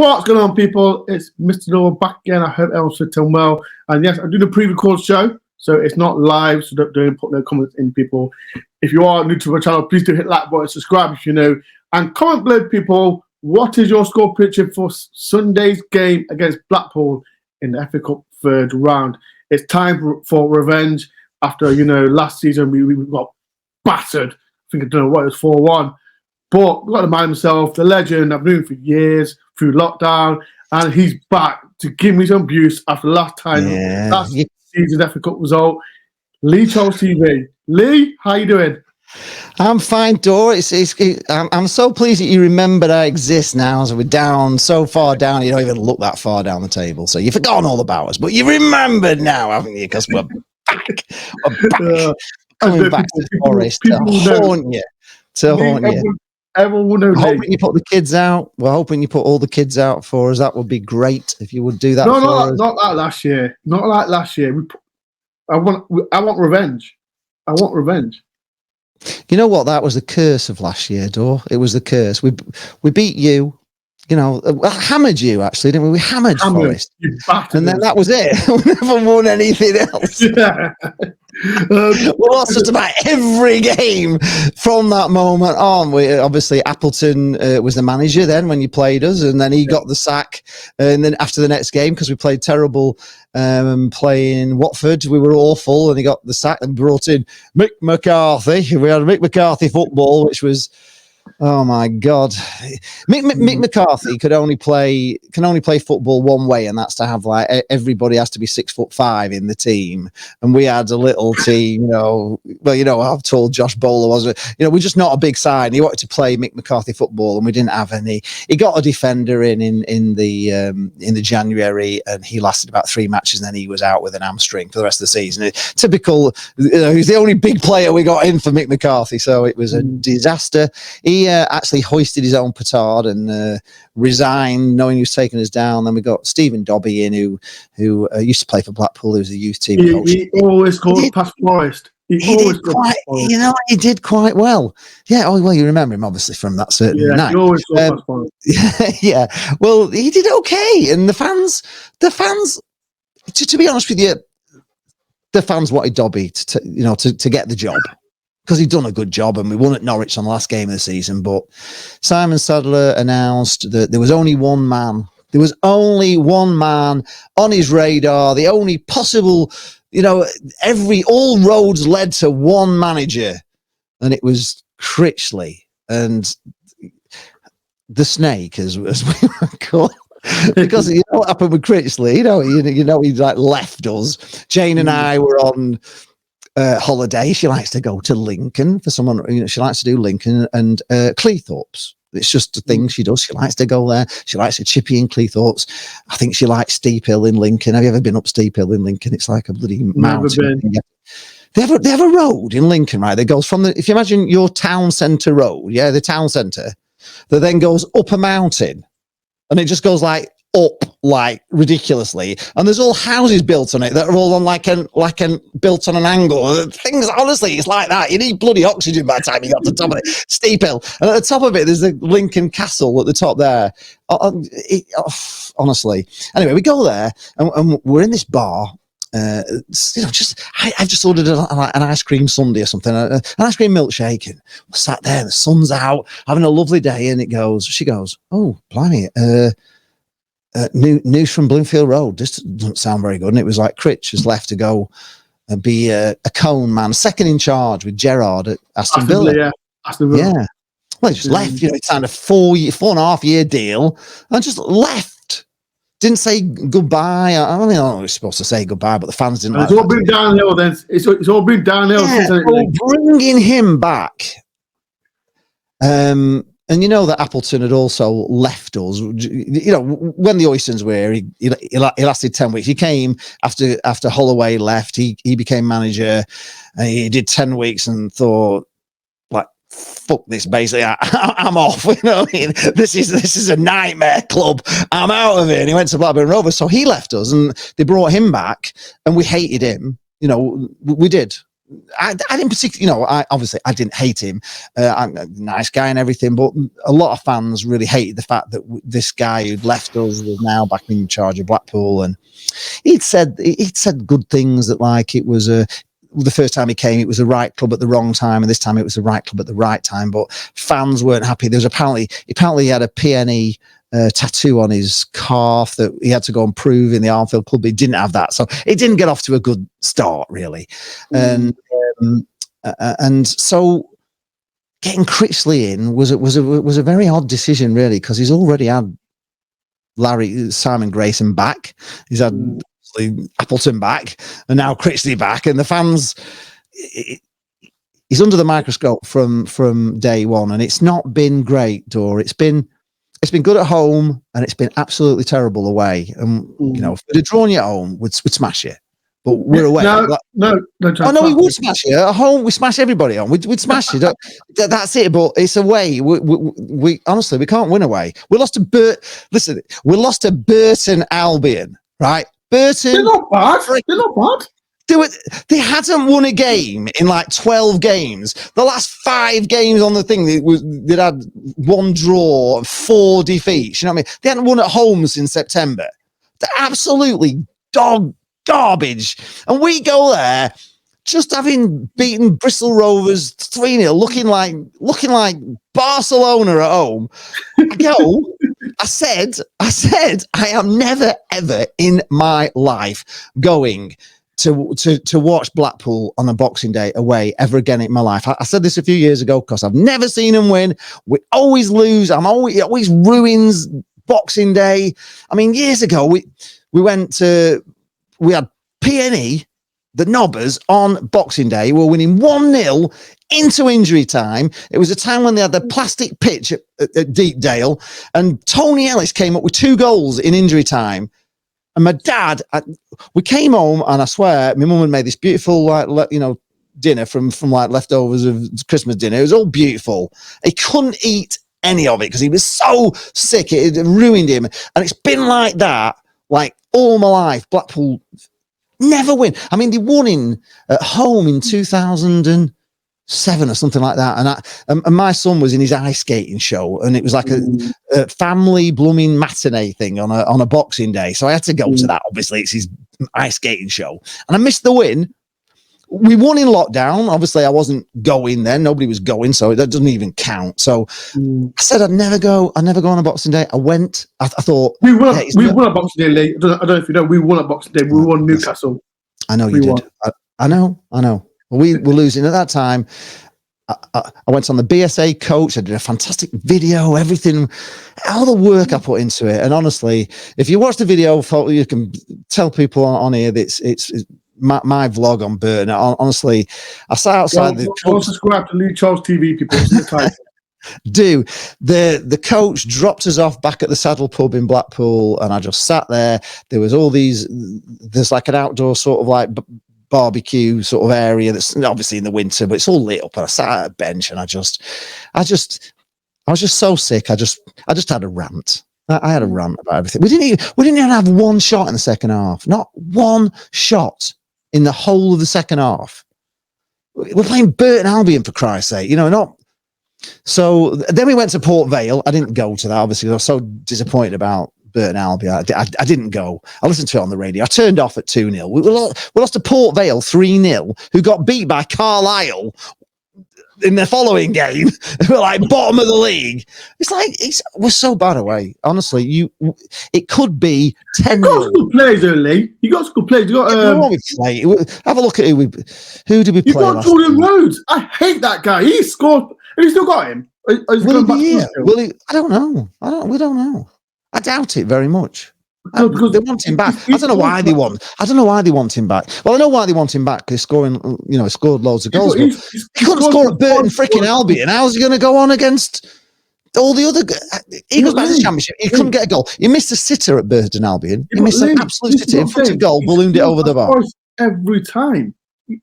What's going on, people? It's Mr. Noah back again. I hope everyone's fit and well. And yes, I'm doing a pre-record show, so it's not live, so don't put no comments in, people. If you are new to my channel, please do hit like button, subscribe if you know, and comment below, people. What is your score prediction for Sunday's game against Blackpool in the FA Cup third round? It's time for revenge after, last season we got battered. I think I don't know what it was, 4-1. But we've got to remind himself, the legend, I've known him for years, through lockdown, and he's back to give me some abuse after last season's FA Cup result. Lee Charles TV. Lee, how you doing? I'm fine, Dor. I'm so pleased that you remembered I exist now. So we're down so far down, you don't even look that far down the table. So you've forgotten all about us, but you remembered now, haven't you? Because we're back. We're back. Coming back to Forest to haunt you. Everyone will know. We're hoping you put the kids out. We're hoping you put all the kids out for us. That would be great if you would do that. Not like last year. Not like last year. I want revenge. I want revenge. You know what? That was the curse of last year, Dor. It was the curse. We beat you. Hammered you, actually, didn't we? We hammered Forest. And then that was it. We never won anything else. Yeah. We lost just about every game from that moment on. Obviously, Appleton was the manager then when you played us, and then he got the sack. And then after the next game, because we played terrible playing Watford, we were awful, and he got the sack and brought in Mick McCarthy. We had Mick McCarthy football, which was... Oh my God, Mick McCarthy can only play football one way, and that's to have everybody has to be 6'5" in the team, and we had a little team. How tall Josh Bowler was. We're just not a big side. And he wanted to play Mick McCarthy football, and we didn't have any. He got a defender in the January, and he lasted about 3 matches, and then he was out with an hamstring for the rest of the season. Typical. He's the only big player we got in for Mick McCarthy, so it was a disaster. He actually hoisted his own petard and resigned, knowing he was taking us down. Then we got Stephen Dobby in, who used to play for Blackpool, who was a youth team coach. He always scored past Forest. He did quite well. Yeah. Oh well, you remember him obviously from that certain night. He always scored past Forest. Yeah. Well, he did okay, and the fans. To be honest with you, the fans wanted Dobby to get the job, because he'd done a good job, and we won at Norwich on the last game of the season. But Simon Sadler announced that there was only one man. There was only one man on his radar. The only possible, all roads led to one manager, and it was Critchley, and the snake, as we were called. Because you know what happened with Critchley. He left us. Jane and I were on holiday. She likes to go to Lincoln for someone. She likes to do Lincoln and Cleethorpes. It's just a thing she does. She likes to go there. She likes to chippy in Cleethorpes. I think she likes Steep Hill in Lincoln. Have you ever been up Steep Hill in Lincoln? It's like a bloody mountain. They have a road in Lincoln, right? That goes from if you imagine your town centre road, the town centre, that then goes up a mountain, and it just goes up ridiculously, and there's all houses built on it that are all on built on an angle. Things, honestly, it's like that. You need bloody oxygen by the time you got to the top of it. Steep hill, and at the top of it there's the Lincoln Castle at the top there. Honestly, anyway, we go there and we're in this bar. I've just ordered an ice cream sundae or something, an ice cream milkshake, and we're sat there, the sun's out, having a lovely day, and she goes, oh blimey, news from Bloomfield Road. This doesn't sound very good. And it was like Critch has left to go and be a cone man, second in charge with Gerrard at Aston Villa. Yeah, Aston Villa. Yeah. Well, he just left. He signed a 4.5 year deal and just left. Didn't say goodbye. I don't know I was supposed to say goodbye, but the fans didn't. It's all been downhill then. It's all been downhill. Yeah, bringing him back. And that Appleton had also left us. When the Oystons were here, he lasted 10 weeks. He came after Holloway left. He became manager. And he did 10 weeks and thought, fuck this, basically. I'm off. This is a nightmare club. I'm out of it. And he went to Blackburn Rovers. So he left us, and they brought him back, and we hated him. We did. I didn't particularly, I obviously I didn't hate him. I'm a nice guy and everything, but a lot of fans really hated the fact that this guy who'd left us was now back in charge of Blackpool, and he'd said good things, that like it was the first time he came, it was the right club at the wrong time, and this time it was the right club at the right time. But fans weren't happy. There was apparently he had a PNE tattoo on his calf that he had to go and prove in the Armfield club. He didn't have that, so it didn't get off to a good start, really. And so getting Critchley in was a very odd decision, really, because he's already had Simon Grayson back. He's had Appleton back, and now Critchley back, and the fans. He's under the microscope from day one, and it's not been great, Dore. It's been good at home, and it's been absolutely terrible away. And if we'd have drawn you at home, we'd smash you. But we're away. No, we would smash you at home. We smash everybody on. We'd smash you. That's it. But it's away. We honestly, we can't win away. We lost to Burton Albion, right? Burton. They're not bad. They're not bad. They hadn't won a game in like 12 games. The last 5 games on the thing, they'd had 1 draw, 4 defeats. You know what I mean? They hadn't won at home since September. They're absolutely garbage. And we go there just having beaten Bristol Rovers 3-0, looking like Barcelona at home. I said, I am never, ever in my life going to watch Blackpool on a Boxing Day away ever again in my life. I said this a few years ago because I've never seen them win. We always lose. It always ruins Boxing Day. I mean, years ago we had PNE, the Nobbers, on Boxing Day. We were winning 1-0 into injury time. It was a time when they had the plastic pitch at Deepdale, and Tony Ellis came up with 2 goals in injury time. And my dad, we came home, and I swear, my mum had made this beautiful, dinner from like leftovers of Christmas dinner. It was all beautiful. He couldn't eat any of it because he was so sick. It had ruined him. And it's been like that, like all my life. Blackpool never win. I mean, they won at home in 2007 or something like that. And my son was in his ice skating show, and it was like a family blooming matinee thing on a Boxing Day. So I had to go to that. Obviously, it's his ice skating show, and I missed the win. We won in lockdown. Obviously, I wasn't going then. Nobody was going, so that doesn't even count. So I said I'd never go on a Boxing Day. I went. I thought we won a Boxing Day, Lee. I don't know if you know. We won a Boxing Day. We won Newcastle. I know you did. I know. We were losing at that time. I went on the BSA coach. I did a fantastic video, everything, all the work I put into it. And honestly, if you watch the video, you can tell people on here that it's my vlog on Burton. Honestly, I sat outside subscribe to Lee Charles TV, people. The coach dropped us off back at the Saddle Pub in Blackpool, and I just sat there. There was there's like an outdoor sort of like barbecue sort of area that's obviously in the winter, but it's all lit up. And I sat at a bench, and I was just so sick. I just had a rant. I had a rant about everything. We didn't even have 1 shot in the second half. Not 1 shot in the whole of the second half. We're playing Burton Albion, for Christ's sake, not. So then we went to Port Vale. I didn't go to that, obviously. I was so disappointed about Burton Albion. I didn't go. I listened to it on the radio. I turned off at 2-0. We lost to Port Vale 3-0, who got beat by Carlisle in the following game. We're like bottom of the league. It's like we're so bad away. Honestly, it could be 10. You got some good players, Lee. You got some good players. You got have a look at who did we play? You got Jordan Rhodes. I hate that guy. He scored. Have you still got him? Will he? I don't know. We don't know. I doubt it very much. They want him back. I don't know why they want him back. Well, I know why they want him back. He's scoring, he scored loads of goals. He couldn't score at Burton freaking Albion. How's he going to go on against all the other Eagles back in the Championship? He couldn't get a goal. He missed a sitter at Burton Albion. He missed an absolute sitter in front of goal, ballooned it over the bar. Every time.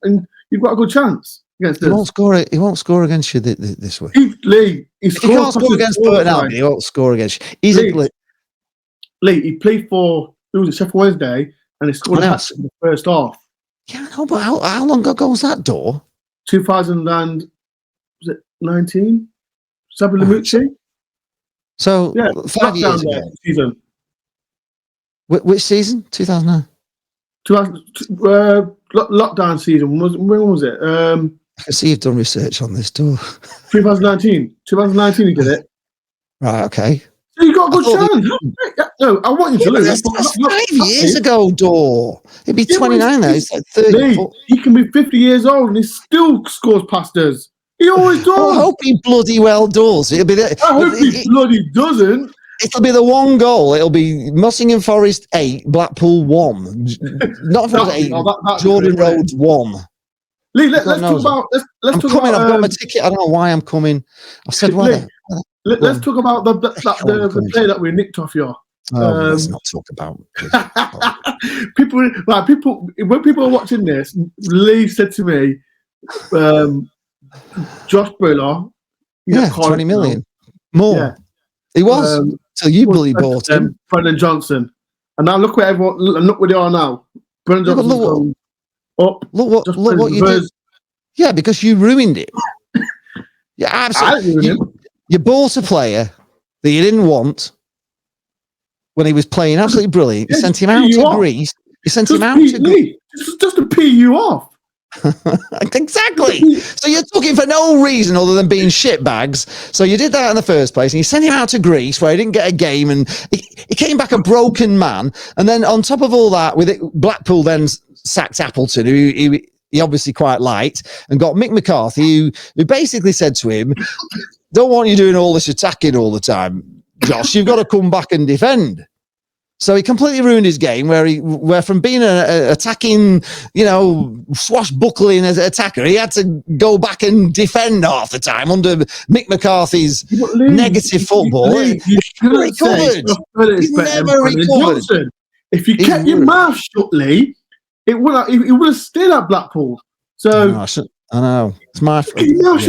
And you've got a good chance. He won't score against you this week. If he can't score against Burton Albion, he won't score against you. Lee, he played for Sheffield Wednesday, and he scored a hat in the first half. Yeah, I know, but how long ago was that, Door? 2019? Sabu Lamucci? So Yeah, 5 years ago. Season. Which season? 2009. 2000, lockdown season. When was it? I can see you've done research on this, Door. 2019. 2019 he did it. Right, okay. So you got a good chance. No, I want you to lose. That's 5 years ago, Door. He'd be 29 now. He's like 30. He can be 50 years old and he still scores past us. He always does. I hope he bloody well does. It'll be I hope he bloody doesn't. It'll be the one goal. It'll be Nottingham Forest 8, Blackpool 1. Not Forest 8, Jordan Road 1. Lee, let's talk about. Let's talk about. I've got my ticket. I don't know why I'm coming. I've said why. Let's talk about the play that we nicked off you. Let's not talk about people. When people are watching this, Lee said to me, Josh Buller, 20 million more. Yeah. He was till you bully bought him. Brendan Johnson, and now look where everyone. Look where they are now. Brendan Johnson's gone up. Look what you did. Yeah, because you ruined it. Yeah, absolutely. You bought a player that you didn't want when he was playing absolutely brilliant. You sent him out to Greece. You sent him out to Greece. Just to pee you off. Exactly. So you took him for no reason other than being shitbags. So you did that in the first place, and you sent him out to Greece where he didn't get a game, and he came back a broken man. And then on top of all that, with it, Blackpool then sacked Appleton, who he obviously quite liked, and got Mick McCarthy, who basically said to him, "Don't want you doing all this attacking all the time, Josh. You've got to come back and defend." So he completely ruined his game, where from being an attacking, swashbuckling as an attacker, he had to go back and defend half the time under Mick McCarthy's negative football. He recovered. He's never recovered. If you kept your mouth shut, Lee, it would have stayed at Blackpool. So I know. It's my fault.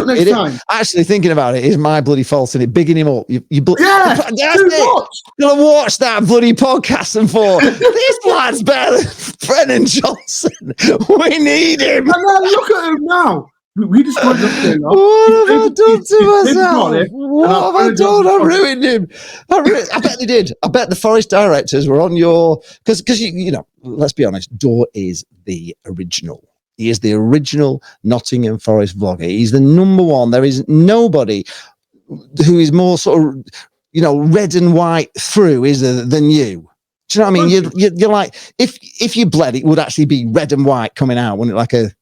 Next time. Actually, thinking about it, is my bloody fault in it. Bigging him up. You yeah, you'll have watched that bloody podcast and thought, this lad's better than Brennan Johnson. We need him. And then look at him now. We just went up there. What have I done to myself? What have I done? I ruined him. I bet they did. I bet the Forest directors were on your... Because let's be honest, Door is the original. He is the original Nottingham Forest vlogger. He's the number one. There is nobody who is more sort of, red and white through than you. Do you know what I mean? You're like, if you bled, it would actually be red and white coming out, wouldn't it?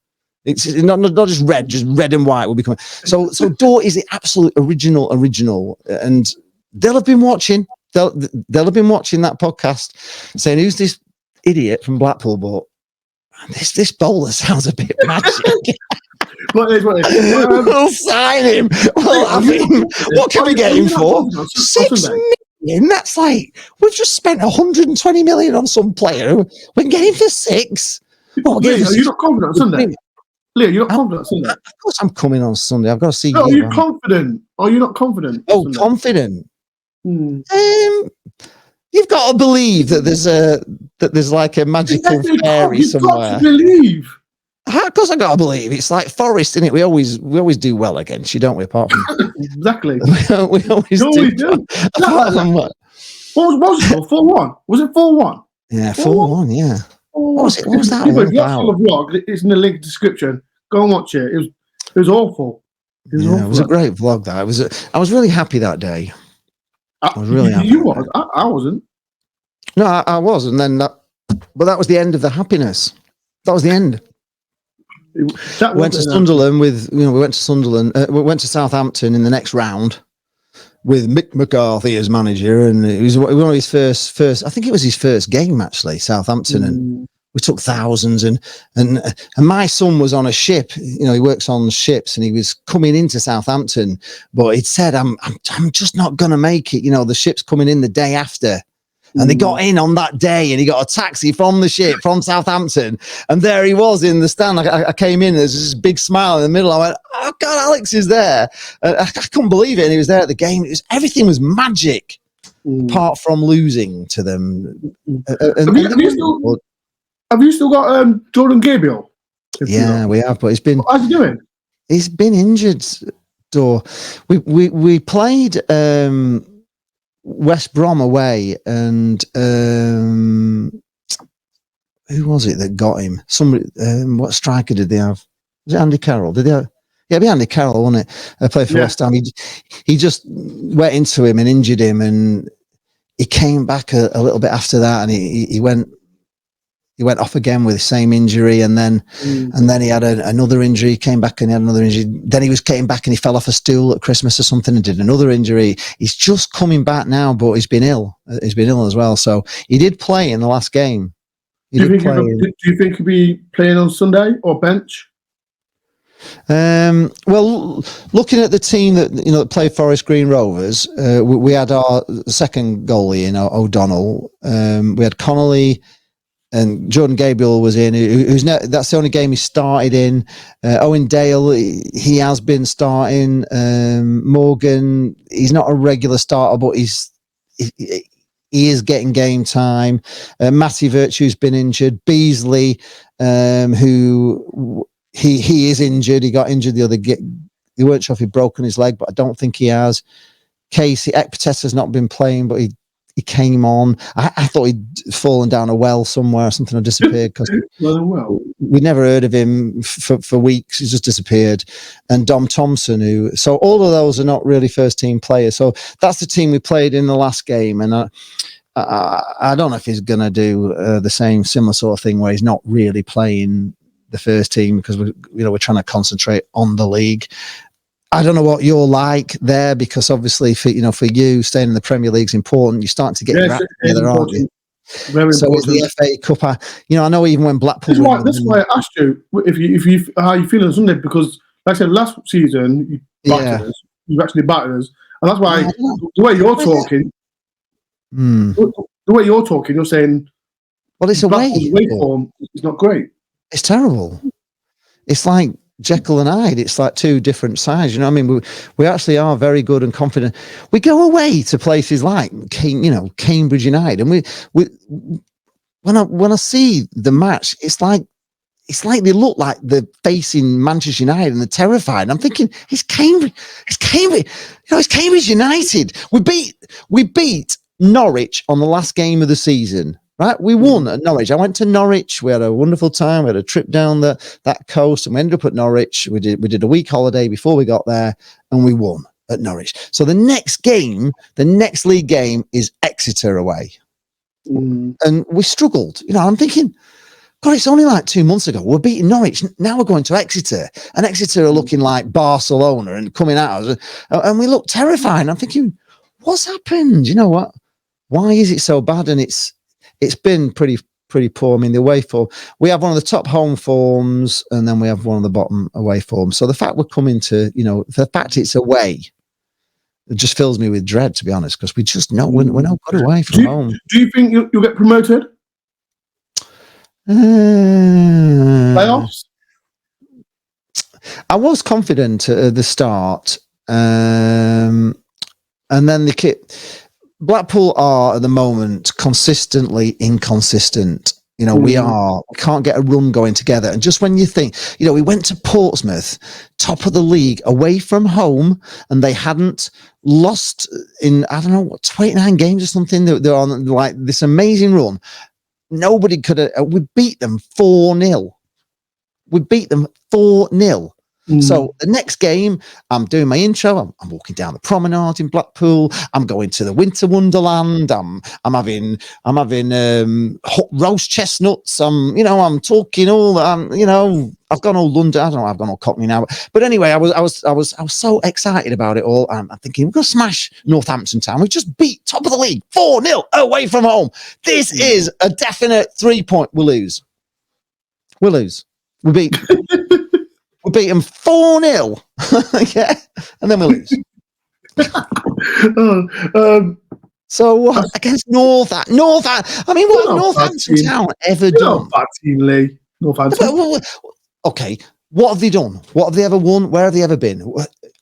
It's not just red and white will be coming. So Door is the absolute original, and they'll have been watching. They'll have been watching that podcast, saying, "Who's this idiot from Blackpool?" But this bowler sounds a bit magic. We'll sign him. We'll have him. What can we get him for? 6 million. That's like, we've just spent 120 million on some player. We can get him for 6. Are you not confident on Sunday? Leo, you're not confident on Sunday? Of course I'm coming on Sunday. I've got to see you. Are you confident? Are you not confident? Oh, Sunday? Confident. You've got to believe that there's like a magical fairy somewhere. Got to believe. Of course, I got to believe. It's like Forest, isn't it? We always do well against you, don't we? Apart from exactly, we always do. Apart from what? What was it? 4-1? Was it 4-1? Yeah, 4-1. Yeah. What was that? If you watch the vlog, it's in the link description. Go and watch it. It was awful. It was a great vlog. That I was really happy that day. I was really happy. You was? I wasn't. No, I was, and then but that was the end of the happiness. That was the end. We went to Sunderland we went to Southampton in the next round with Mick McCarthy as manager, and it was one of his first. I think it was his first game actually, Southampton, and we took thousands. And my son was on a ship. He works on ships, and he was coming into Southampton, but he'd said, "I'm just not gonna make it." The ship's coming in the day after. And they got in on that day, and he got a taxi from the ship from Southampton, and there he was in the stand. I came in, there's this big smile in the middle. I went, "Oh God, Alex is there!" I couldn't believe it. And he was there at the game. Everything was magic, apart from losing to them. Have you still got Jordan Gabriel? Yeah, we have, but how's he doing? He's been injured. We played West Brom away, and who was it that got him? Somebody. What striker did they have? Was it Andy Carroll? Did they have? Yeah, it'd be Andy Carroll, wasn't it? Played for West Ham. He just went into him and injured him, and he came back a little bit after that, and he went off again with the same injury, and then he had another injury. He came back and he had another injury. Then he came back and he fell off a stool at Christmas or something and did another injury. He's just coming back now, but he's been ill. He's been ill as well. So he did play in the last game. Do you think he'll be playing on Sunday or bench? Well, looking at the team that played Forest Green Rovers, we had our second goalie in O'Donnell. We had Connolly. And Jordan Gabriel was in. That's the only game he started in. Owen Dale, he has been starting. Morgan, he's not a regular starter, but he is getting game time. Matty Virtue's been injured. Beasley, who he is injured. He got injured the other. They weren't sure if he'd broken his leg, but I don't think he has. Casey Ekpeteta's not been playing, but he came on. I thought he'd fallen down a well somewhere or something, or disappeared, because we never heard of him for weeks. He's just disappeared. And Dom Thompson, so all of those are not really first team players. So that's the team we played in the last game. And I don't know if he's going to do the similar sort of thing where he's not really playing the first team, because we're trying to concentrate on the league. I don't know what you're like there, because obviously for you staying in the Premier League is important. You're starting to get your act together, aren't you? Very so important. The FA Cup, I know even when Blackpool. That's why I asked you if how you feel on Sunday, because like I said last season you actually battered us, and that's why the way you're talking, you're saying, well, it's away form is not great. It's terrible. It's like Jekyll and Hyde. It's like two different sides. You know what I mean? We actually are very good and confident. We go away to places like Cambridge United, and when I see the match, it's like they look like they're facing Manchester United and they're terrified. And I'm thinking, it's Cambridge. It's Cambridge United. We beat Norwich on the last game of the season. Right, we won at Norwich. I went to Norwich. We had a wonderful time. We had a trip down that coast, and we ended up at Norwich. We did a week holiday before we got there, and we won at Norwich. So the next league game is Exeter away, and we struggled. I'm thinking, God, it's only like 2 months ago we're beating Norwich. Now we're going to Exeter, and Exeter are looking like Barcelona and coming at us, and we look terrifying. I'm thinking, what's happened? You know what? Why is it so bad? And it's been pretty poor. I mean, the away form, we have one of the top home forms, and then we have one of the bottom away forms. So the fact we're coming to, the fact it's away, it just fills me with dread, to be honest, because we just know we're not good away from home. Do you think you'll get promoted? Playoffs? I was confident at the start, and then Blackpool are at the moment consistently inconsistent. We can't get a run going together. And just when you think, we went to Portsmouth, top of the league, away from home, and they hadn't lost in, 29 games or something. They're on like this amazing run. Nobody could have, we beat them 4-0. So the next game, I'm doing my intro. I'm walking down the promenade in Blackpool. I'm going to the Winter Wonderland. I'm having hot roast chestnuts. I'm talking all. I've gone all London. I don't know. I've gone all Cockney now. But anyway, I was so excited about it all. I'm thinking we're gonna smash Northampton Town. We just beat top of the league 4-0 away from home. This is a definite 3-point. We'll lose. We beat. We beat them 4-0, yeah, and then we lose. So against Northampton, I mean, what have Northampton Town ever done? Bad team, Lee. Northampton. Okay, what have they done? What have they ever won? Where have they ever been?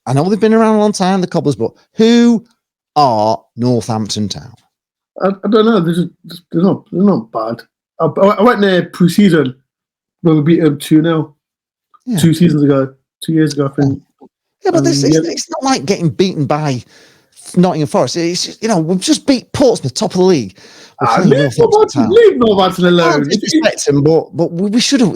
I know they've been around a long time, the Cobblers, but who are Northampton Town? I don't know. They're not bad. I went there pre-season when we beat them 2-0 2 seasons ago, 2 years ago, I think. Yeah, but it's not like getting beaten by Nottingham Forest. It's just, we've just beat Portsmouth, top of the league. Leave Northampton alone. Disrespect them, but we should have.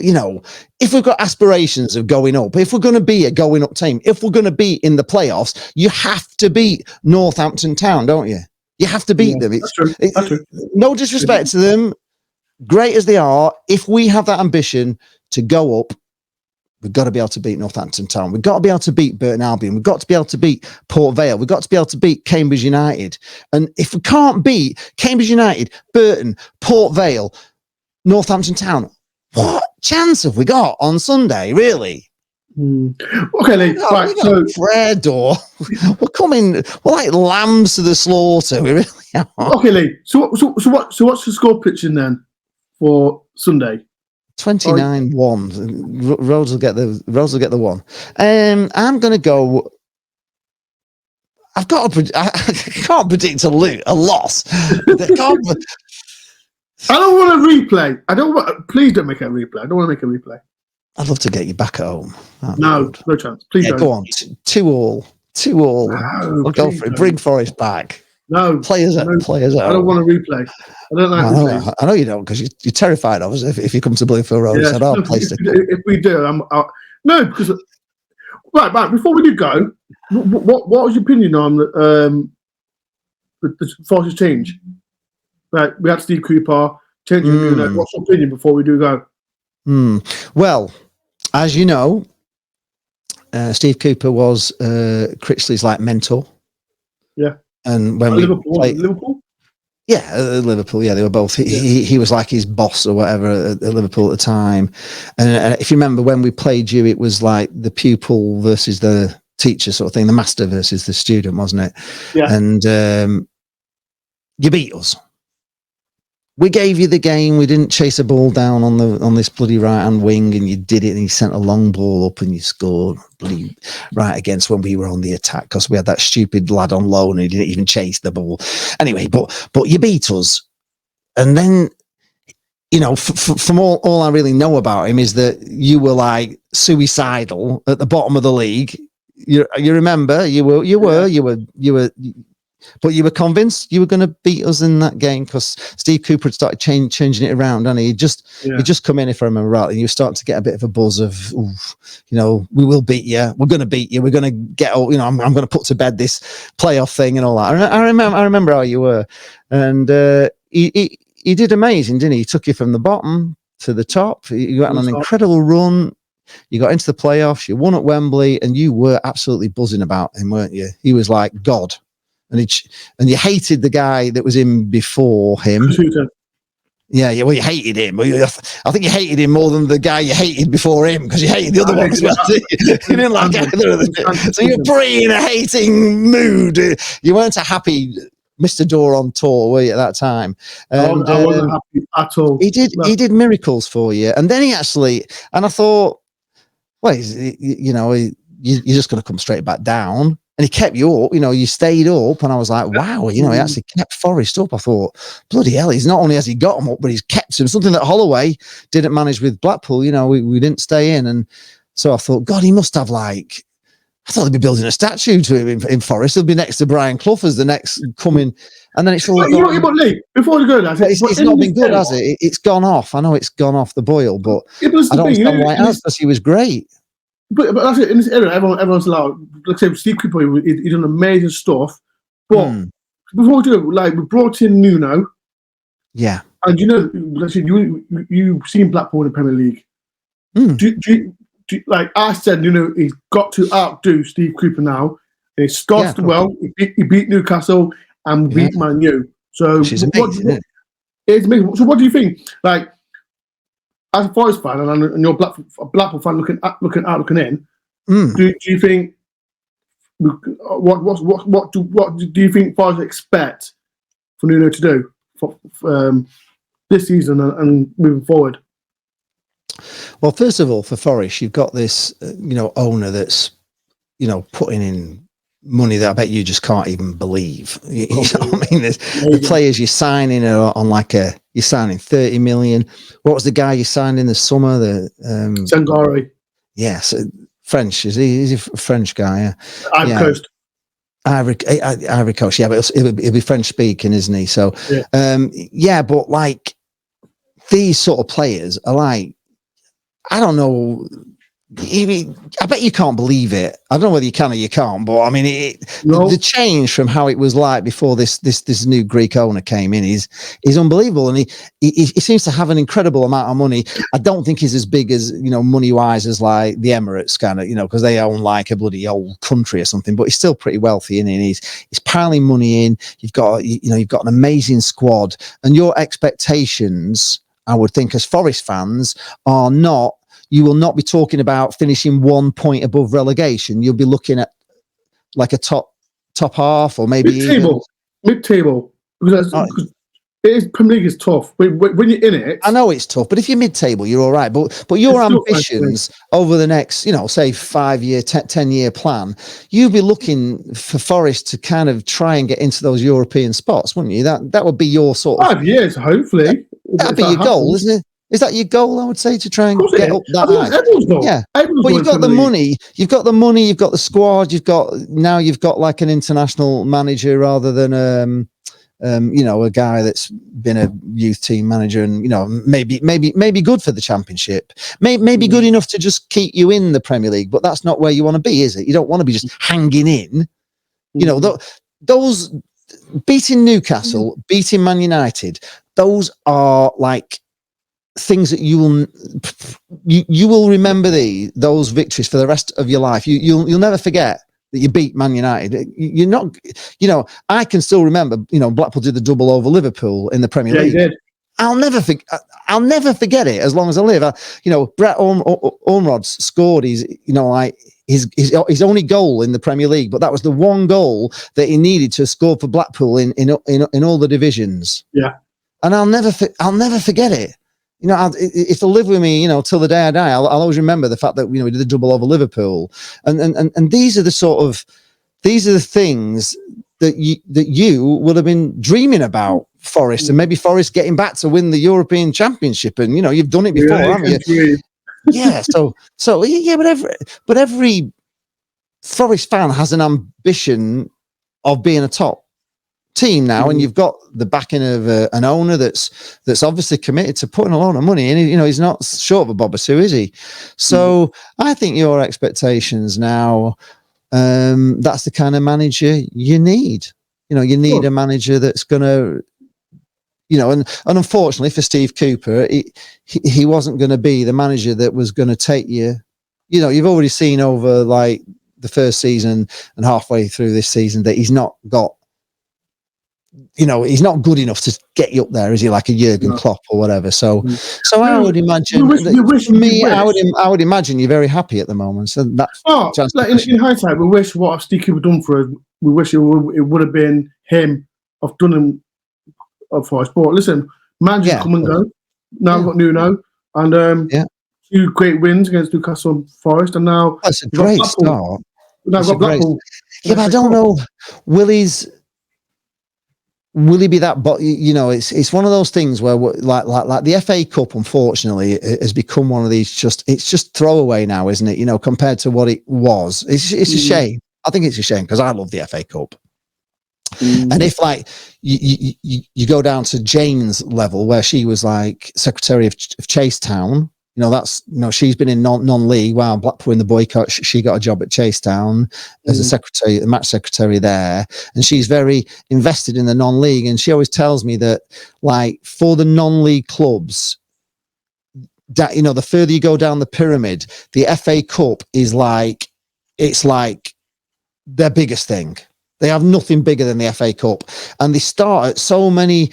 If we've got aspirations of going up, if we're going to be a going up team, if we're going to be in the playoffs, you have to beat Northampton Town, don't you? You have to beat them. That's true. That's true. No disrespect to them, great as they are. If we have that ambition to go up, we've got to be able to beat Northampton Town. We've got to be able to beat Burton Albion. We've got to be able to beat Port Vale. We've got to be able to beat Cambridge United. And if we can't beat Cambridge United, Burton, Port Vale, Northampton Town, what chance have we got on Sunday, really? Okay, Lee. Right, so Fred or we're coming. We're like lambs to the slaughter. We really are. Okay, Lee. So what's the score pitching then for Sunday? 29-1. Rhodes will get the one. I'm going to go. I can't predict a loss. I don't want a replay. Please don't make a replay. I don't want to make a replay. I'd love to get you back at home. No chance. Please don't. Go on. 2-2. No, I'll go for it. Bring Forest back. No. Players out. I don't want a replay. I don't like replays. I know you don't, because you're terrified of us if you come to Bluefield Road. Yeah, So if we do, no, because right. Before we do go, what was your opinion on the Forest change? Right, we had Steve Cooper changing. What's your opinion before we do go? Well, as you know, Steve Cooper was Critchley's mentor. Yeah. And when Liverpool? Yeah, Liverpool. Yeah, they were both. He was like his boss or whatever at Liverpool at the time. And if you remember when we played you, it was like the pupil versus the teacher sort of thing, the master versus the student, wasn't it? Yeah. And you beat us. We gave you the game. We didn't chase a ball down on this bloody right hand wing, and you did it. And you sent a long ball up, and you scored bloody right against when we were on the attack, because we had that stupid lad on loan and he didn't even chase the ball. Anyway, but you beat us, and then from all I really know about him is that you were like suicidal at the bottom of the league. You remember you were. But you were convinced you were going to beat us in that game because Steve Cooper had started changing it around, and he just come in, if I remember rightly, and you were starting to get a bit of a buzz of, we will beat you, we're going to beat you, we're going to get, I'm going to put to bed this playoff thing and all that. I remember how you were, and he did amazing, didn't he? He took you from the bottom to the top. You went on an incredible run. You got into the playoffs. You won at Wembley, and you were absolutely buzzing about him, weren't you? He was like God. And you hated the guy that was in before him. Yeah, well, you hated him. I think you hated him more than the guy you hated before him, because you hated the other one as well. You didn't like either of them. So you're pretty in a hating mood. You weren't a happy Mr. DoreOnTour, were you, at that time? And, I wasn't happy at all. He did miracles for you. And then and I thought, well, you're just going to come straight back down. And he kept you up, you stayed up, and I was like, wow, he actually kept Forest up. I thought, bloody hell, he's not only has he got him up, but he's kept him, something that Holloway didn't manage with Blackpool. We didn't stay in. And so I thought, God, he must have I thought they'd be building a statue to him in Forest. He'll be next to Brian Clough as the next coming. And then it's all Lee, before you go, it's not been good, has it? It's gone off. I know it's gone off the boil, but I don't understand why it has, because he was great. But that's it. In this era, everyone's allowed. Like I say, Steve Cooper, he's done amazing stuff. But before we do it, we brought in Nuno. Yeah. And you've seen Blackpool in the Premier League. Do like I said, he's got to outdo Steve Cooper now. And he started well. He beat Newcastle and beat Man U. So which is amazing, it's amazing. So what do you think? As a Forest fan and you're a Blackpool fan looking in, do you think what do you think Forest expect for Nuno to do for this season and moving forward? Well, first of all, for Forest, you've got this owner that's putting in money that I bet you just can't even believe. You know what I mean? The players you're signing are on like a You're signing 30 million. What was the guy you signed in the summer? The Sangari. Yes, French. He's a French guy. Yeah. Ivory Coast. Ivory Coast. Yeah, but he'll be French speaking, isn't he? So, but like these sort of players are like, I don't know. I bet you can't believe it. I don't know whether you can or you can't, but I mean, the change from how it was like before this new Greek owner came in is unbelievable, and he seems to have an incredible amount of money. I don't think he's as big as, you know, money wise as like the Emirates kind of, you know, because they own like a bloody old country or something. But he's still pretty wealthy, and he's piling money in. You've got an amazing squad, and your expectations, I would think, as Forest fans, are not. You will not be talking about finishing 1 point above relegation. You'll be looking at like a top half, or maybe mid-table. Because Premier League is tough. When you're in it, I know it's tough, but if you're mid-table, you're all right. But your ambitions over the next, you know, say 5-year, 10-year plan, you'd be looking for Forest to kind of try and get into those European spots, wouldn't you? That would be your sort of 5 years, hopefully. That'd be your goal, isn't it? Is that your goal? I would say, to try and get up that high. Everyone's goal. Yeah, but you've got the money. You've got the squad. You've got like an international manager rather than you know, a guy that's been a youth team manager, and, you know, maybe good for the Championship, maybe good enough to just keep you in the Premier League. But that's not where you want to be, is it? You don't want to be just hanging in. You know, those beating Newcastle, beating Man United, those are like things that you will remember those victories for the rest of your life. You'll never forget that you beat Man United. You're not, you know, I can still remember, you know, Blackpool did the double over Liverpool in the Premier League. He did. I'll never forget it as long as I live. You know, Brett Ormrod scored his only goal in the Premier League, but that was the one goal that he needed to score for Blackpool in all the divisions. Yeah, and I'll never forget it. You know, it'll live with me, you know, till the day I die. I'll always remember the fact that, you know, we did the double over Liverpool, and these are the things that you would have been dreaming about, Forest, and maybe Forest getting back to win the European Championship, and, you know, you've done it before, haven't you? Yeah. So yeah, but every Forest fan has an ambition of being a top team now, and you've got the backing of an owner that's obviously committed to putting a lot of money in. You know, he's not short of a bob or two, is he? So I think your expectations now, that's the kind of manager you need. You know, you need a manager that's going to, you know, and unfortunately for Steve Cooper, he wasn't going to be the manager that was going to take you. You know, you've already seen over like the first season and halfway through this season that he's not got, you know, he's not good enough to get you up there, is he? Like a Jurgen Klopp or whatever. So I would imagine, I would imagine you're very happy at the moment. So that's like in hindsight, we wish what Steve Cooper done for us. We wish it would have been him of done him for us. But listen, managers come and go. Now we've got Nuno, and 2 great wins against Newcastle and Forest, and now that's a great start. Now we've got Blackpool. Yeah, but I don't know. Will he be that? But, you know, it's one of those things where like the FA Cup, unfortunately, has become one of these it's just throwaway now, isn't it? You know, compared to what it was. It's a shame. I think it's a shame, because I love the FA Cup. And if like you go down to Jane's level, where she was like Secretary of Chasetown, you know, that's, you know, she's been in non-league while Blackpool in the boycott. She got a job at Chasetown as a secretary, the match secretary there, and she's very invested in the non-league. And she always tells me that, like, for the non-league clubs, that, you know, the further you go down the pyramid, the FA Cup is like, it's like their biggest thing. They have nothing bigger than the FA Cup, and they start at so many.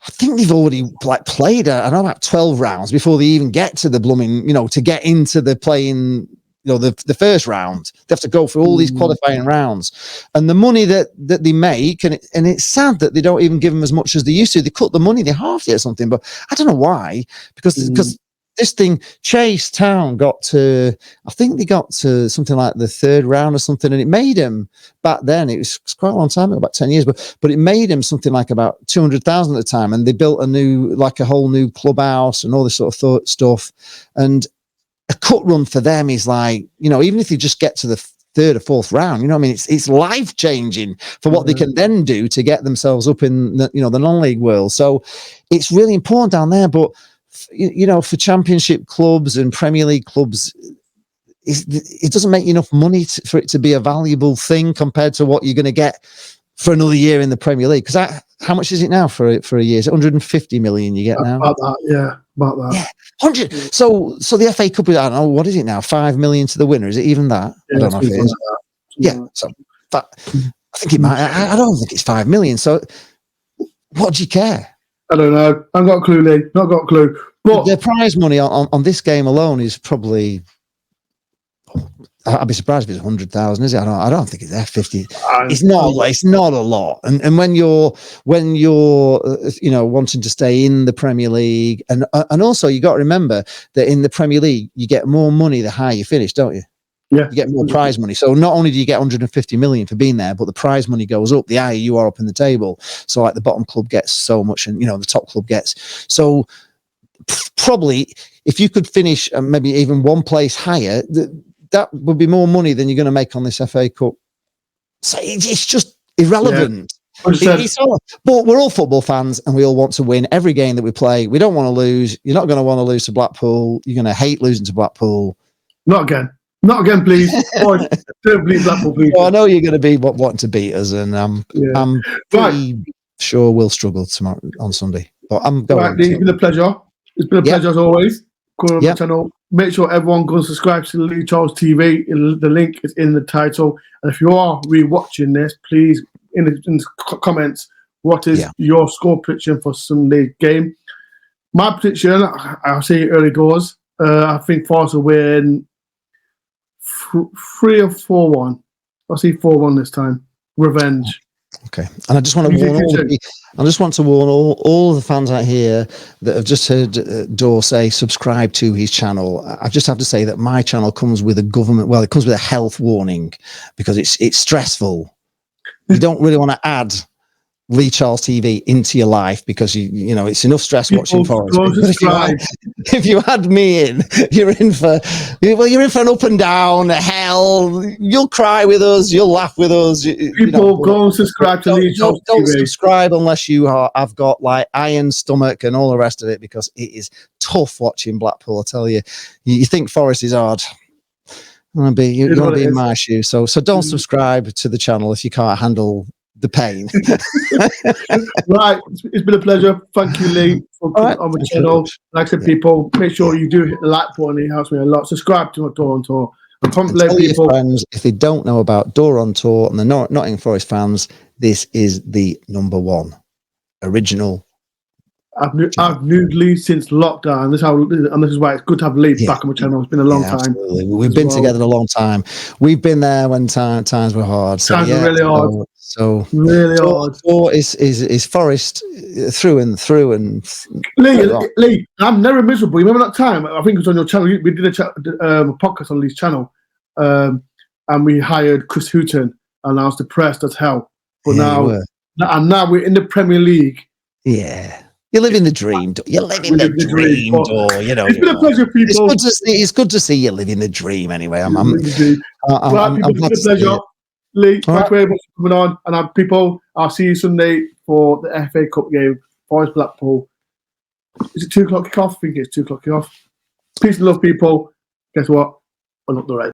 I think they've already like played, I know, about 12 rounds before they even get to the blooming, you know, to get into the playing, you know, the first round. They have to go through all these qualifying rounds, and the money that they make, and it's sad that they don't even give them as much as they used to. They cut the money, they halved it or something, but I don't know why, because this thing, Chase Town got to, I think they got to something like the 3rd round or something, and it made them back then. It was quite a long time ago, about 10 years, but it made them something like about 200,000 at the time, and they built a whole new clubhouse and all this sort of stuff. And a cut run for them is like, even if you just get to the 3rd or 4th round, I mean, it's life changing for what they can then do to get themselves up in the non-league world. So it's really important down there. But for Championship clubs and Premier League clubs, it doesn't make enough money for it to be a valuable thing compared to what you're going to get for another year in the Premier League. Because how much is it now for a year? Is it 150 million you get now? About that. 100. So the FA Cup, I don't know, what is it now? 5 million to the winner. Is it even that? Yeah, I don't know if it is. So that, I think it might. I don't think it's 5 million. So what do you care? I don't know. I've got a clue, Lee. Not got a clue. But the prize money on this game alone is probably. I'd be surprised if it's 100,000. Is it? I don't think it's there. 50. It's not. It's not a lot. And when you're wanting to stay in the Premier League, and also you got to remember that in the Premier League you get more money the higher you finish, don't you? Yeah. You get more prize money. So not only do you get 150 million for being there, but the prize money goes up the higher you are up in the table. So like the bottom club gets so much, and the top club gets. So probably if you could finish maybe even one place higher, that would be more money than you're going to make on this FA Cup. So it's just irrelevant. Yeah. But we're all football fans and we all want to win every game that we play. We don't want to lose. You're not going to want to lose to Blackpool. You're going to hate losing to Blackpool. Not again. Not again, please. Don't believe Blackpool, please. Well, I know you're going to be wanting to beat us, and I'm pretty sure we'll struggle tomorrow on Sunday. But I'm going. Right, it's been a pleasure. It's been a pleasure as always. Go on my channel. Make sure everyone goes and subscribe to Lee Charles TV. The link is in the title. And if you are rewatching this, please in the comments, what is your score prediction for Sunday's game? My prediction, I'll say early doors. I think Forest will win 3 or 4-1. I'll see 4-1 this time. Revenge. Okay, and I just want to warn all of the fans out here that have just heard Dore say subscribe to his channel. I just have to say that my channel comes with it comes with a health warning because it's stressful. You don't really want to add Lee Charles TV into your life because it's enough stress watching Forest. If you add me in, you're in for an up and down hell. You'll cry with us, you'll laugh with us. Go and subscribe to Lee Charles TV. Don't subscribe unless I've got like iron stomach and all the rest of it, because it is tough watching Blackpool. I tell you, you think Forest is hard. You want to be in my shoes. So don't subscribe to the channel if you can't handle the pain. Right, it's been a pleasure. Thank you, Lee, for coming on the channel. Like I said, people, make sure you do hit the like button. It helps me a lot. Subscribe to my DoreOnTour. And tell your friends, if they don't know about DoreOnTour and the Nottingham Forest fans, this is the #1 original. I've knew Lee since lockdown. This is why it's good to have Lee back on my channel. It's been a long time. Absolutely. We've been together a long time. We've been there when times were hard. Times were really hard. So really hard. Is Forest through and through. And Lee, I'm never miserable. You remember that time? I think it was on your channel. We did a podcast on Lee's channel, and we hired Chris Hooton, and I was depressed as hell. But now we're in the Premier League. Yeah. You're living the dream. You're living the dream, Dore. It's been a pleasure, people. It's good to see you living the dream. Anyway, it's been a pleasure, Lee. Thank you very much for coming on. And people, I'll see you Sunday for the FA Cup game, Forest Blackpool. Is it 2 o'clock kickoff? I think it's 2 o'clock kickoff. Peace and love, people. Guess what? I'm not the right.